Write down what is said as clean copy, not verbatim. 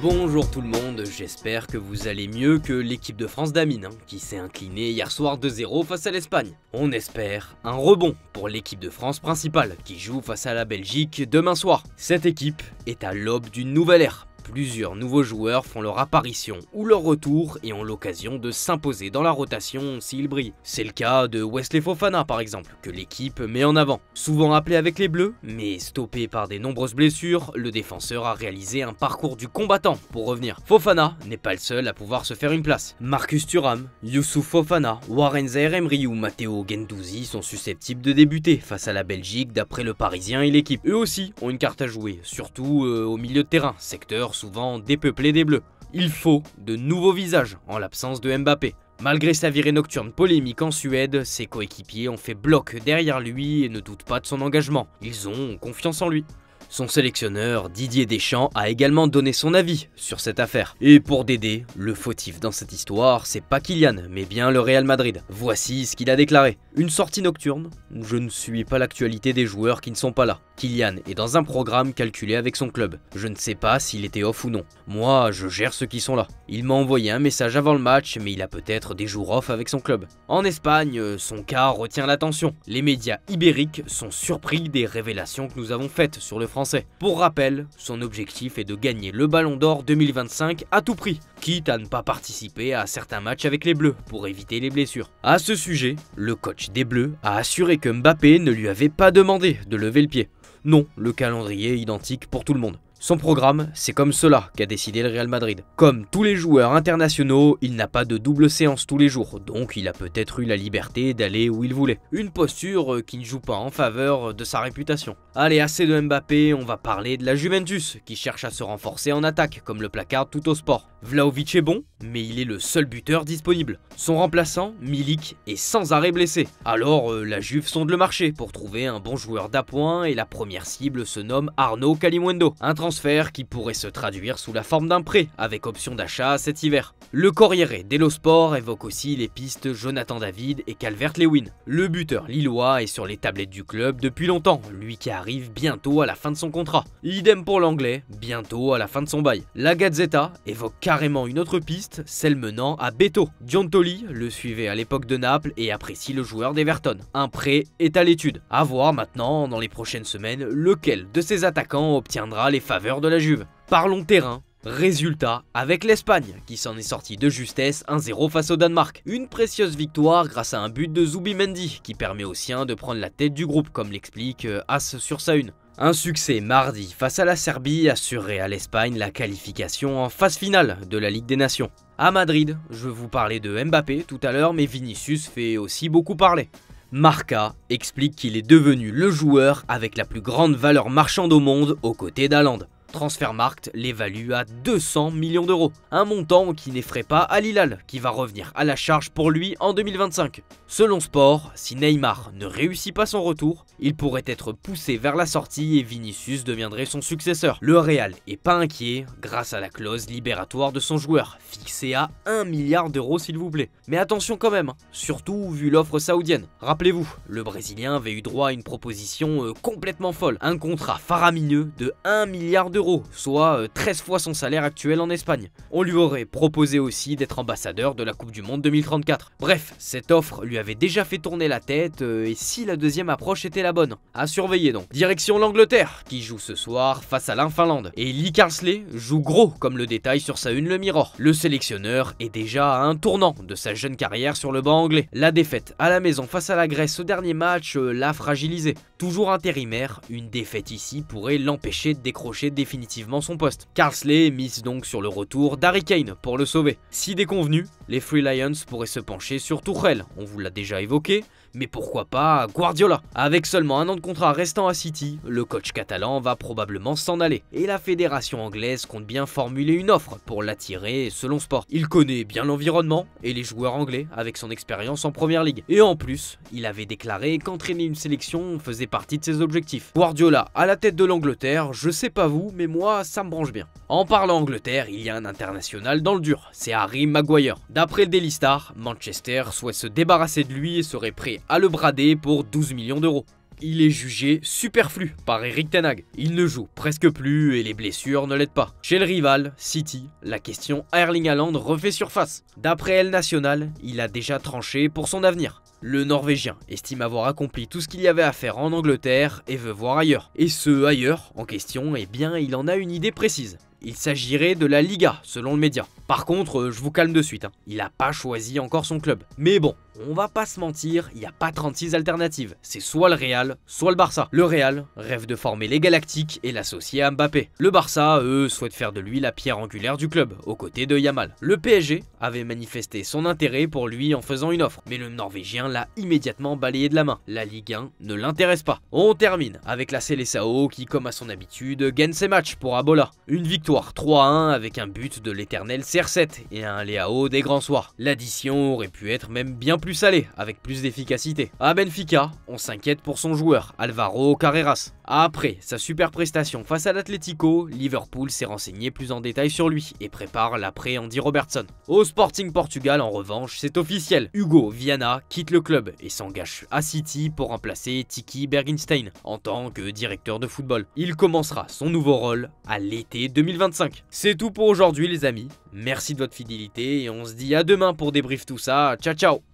Bonjour tout le monde, j'espère que vous allez mieux que l'équipe de France d'Amine, qui s'est inclinée hier soir 2-0 face à l'Espagne. On espère un rebond pour l'équipe de France principale, qui joue face à la Belgique demain soir. Cette équipe est à l'aube d'une nouvelle ère. Plusieurs nouveaux joueurs font leur apparition ou leur retour et ont l'occasion de s'imposer dans la rotation s'ils brillent. C'est le cas de Wesley Fofana par exemple, que l'équipe met en avant. Souvent appelé avec les Bleus, mais stoppé par des nombreuses blessures, le défenseur a réalisé un parcours du combattant pour revenir. Fofana n'est pas le seul à pouvoir se faire une place. Marcus Thuram, Youssouf Fofana, Warren Zaïre-Emery ou Matteo Guendouzi sont susceptibles de débuter face à la Belgique d'après le Parisien et l'équipe. Eux aussi ont une carte à jouer, surtout au milieu de terrain, secteur souvent dépeuplé des Bleus. Il faut de nouveaux visages en l'absence de Mbappé. Malgré sa virée nocturne polémique en Suède, ses coéquipiers ont fait bloc derrière lui et ne doutent pas de son engagement. Ils ont confiance en lui. Son sélectionneur, Didier Deschamps, a également donné son avis sur cette affaire. Et pour Dédé, le fautif dans cette histoire, c'est pas Kylian, mais bien le Real Madrid. Voici ce qu'il a déclaré. Une sortie nocturne, je ne suis pas l'actualité des joueurs qui ne sont pas là. Kylian est dans un programme calculé avec son club. Je ne sais pas s'il était off ou non. Moi, je gère ceux qui sont là. Il m'a envoyé un message avant le match, mais il a peut-être des jours off avec son club. En Espagne, son cas retient l'attention. Les médias ibériques sont surpris des révélations que nous avons faites sur le français. Pour rappel, son objectif est de gagner le Ballon d'Or 2025 à tout prix, quitte à ne pas participer à certains matchs avec les Bleus pour éviter les blessures. À ce sujet, le coach des Bleus a assuré que Mbappé ne lui avait pas demandé de lever le pied. Non, le calendrier est identique pour tout le monde. Son programme, c'est comme cela qu'a décidé le Real Madrid. Comme tous les joueurs internationaux, il n'a pas de double séance tous les jours, donc il a peut-être eu la liberté d'aller où il voulait. Une posture qui ne joue pas en faveur de sa réputation. Allez, assez de Mbappé, on va parler de la Juventus, qui cherche à se renforcer en attaque, comme le placard tout au sport. Vlahovic est bon, mais il est le seul buteur disponible. Son remplaçant, Milik, est sans arrêt blessé. Alors, la Juve sonde le marché pour trouver un bon joueur d'appoint et la première cible se nomme Arnaud Kalimuendo. Un transfert qui pourrait se traduire sous la forme d'un prêt, avec option d'achat cet hiver. Le Corriere dello Sport évoque aussi les pistes Jonathan David et Calvert-Lewin. Le buteur lillois est sur les tablettes du club depuis longtemps, lui qui arrive bientôt à la fin de son contrat. Idem pour l'anglais, bientôt à la fin de son bail. La Gazzetta évoque carrément une autre piste, celle menant à Beto. Giuntoli le suivait à l'époque de Naples et apprécie le joueur d'Everton. Un prêt est à l'étude. À voir maintenant, dans les prochaines semaines, lequel de ces attaquants obtiendra les faveurs de la Juve. Parlons terrain. Résultat avec l'Espagne qui s'en est sortie de justesse 1-0 face au Danemark. Une précieuse victoire grâce à un but de Zubimendi qui permet aux siens de prendre la tête du groupe comme l'explique As sur sa une. Un succès mardi face à la Serbie assurait à l'Espagne la qualification en phase finale de la Ligue des Nations. À Madrid, je vous parlais de Mbappé tout à l'heure mais Vinicius fait aussi beaucoup parler. Marca explique qu'il est devenu le joueur avec la plus grande valeur marchande au monde aux côtés d'Haaland. Transfermarkt l'évalue à 200 millions d'euros, un montant qui n'effraie pas Al Hilal, qui va revenir à la charge pour lui en 2025. Selon Sport, si Neymar ne réussit pas son retour, il pourrait être poussé vers la sortie et Vinicius deviendrait son successeur. Le Real est pas inquiet grâce à la clause libératoire de son joueur, fixée à 1 milliard d'euros s'il vous plaît. Mais attention quand même, surtout vu l'offre saoudienne. Rappelez-vous, le Brésilien avait eu droit à une proposition complètement folle, un contrat faramineux de 1 milliard d'euros, soit 13 fois son salaire actuel en Espagne. On lui aurait proposé aussi d'être ambassadeur de la Coupe du Monde 2034. Bref, cette offre lui avait déjà fait tourner la tête et si la deuxième approche était la bonne. À surveiller donc. Direction l'Angleterre, qui joue ce soir face à l'Finlande. Et Lee Carsley joue gros comme le détail sur sa une le Mirror. Le sélectionneur est déjà à un tournant de sa jeune carrière sur le banc anglais. La défaite à la maison face à la Grèce au dernier match l'a fragilisé. Toujours intérimaire, une défaite ici pourrait l'empêcher de décrocher définitivement son poste. Carsley mise donc sur le retour d'Harry Kane pour le sauver. Si déconvenu, les Free Lions pourraient se pencher sur Tuchel, on vous l'a déjà évoqué, mais pourquoi pas Guardiola? Avec seulement un an de contrat restant à City, le coach catalan va probablement s'en aller. Et la fédération anglaise compte bien formuler une offre pour l'attirer selon Sport. Il connaît bien l'environnement et les joueurs anglais avec son expérience en première ligue. Et en plus, il avait déclaré qu'entraîner une sélection faisait partie de ses objectifs. Guardiola à la tête de l'Angleterre, je sais pas vous, mais moi ça me branche bien. En parlant Angleterre, il y a un international dans le dur, c'est Harry Maguire. D'après le Daily Star, Manchester souhaite se débarrasser de lui et serait prêt à le brader pour 12 millions d'euros. il est jugé superflu par Erik ten Hag. Il ne joue presque plus et les blessures ne l'aident pas. Chez le rival, City, la question Erling Haaland refait surface. D'après El Nacional, il a déjà tranché pour son avenir. Le Norvégien estime avoir accompli tout ce qu'il y avait à faire en Angleterre et veut voir ailleurs. Et ce ailleurs en question, eh bien il en a une idée précise. Il s'agirait de la Liga, selon le média. Par contre, je vous calme de suite, il n'a pas choisi encore son club. Mais bon, on va pas se mentir, il n'y a pas 36 alternatives. C'est soit le Real, soit le Barça. Le Real rêve de former les Galactiques et l'associer à Mbappé. Le Barça, eux, souhaitent faire de lui la pierre angulaire du club, aux côtés de Yamal. Le PSG avait manifesté son intérêt pour lui en faisant une offre, mais le Norvégien l'a immédiatement balayé de la main. La Ligue 1 ne l'intéresse pas. On termine avec la Seleção qui, comme à son habitude, gagne ses matchs pour Abola. Une victoire 3-1 avec un but de l'éternel CR7 et un Leao des grands soirs. L'addition aurait pu être même bien plus salé, avec plus d'efficacité. À Benfica, on s'inquiète pour son joueur, Alvaro Carreras. Après sa super prestation face à l'Atlético, Liverpool s'est renseigné plus en détail sur lui et prépare l'après Andy Robertson. Au Sporting Portugal, en revanche, c'est officiel. Hugo Viana quitte le club et s'engage à City pour remplacer Tiki Bergenstein en tant que directeur de football. Il commencera son nouveau rôle à l'été 2025. C'est tout pour aujourd'hui les amis. Merci de votre fidélité et on se dit à demain pour débrief tout ça. Ciao ciao.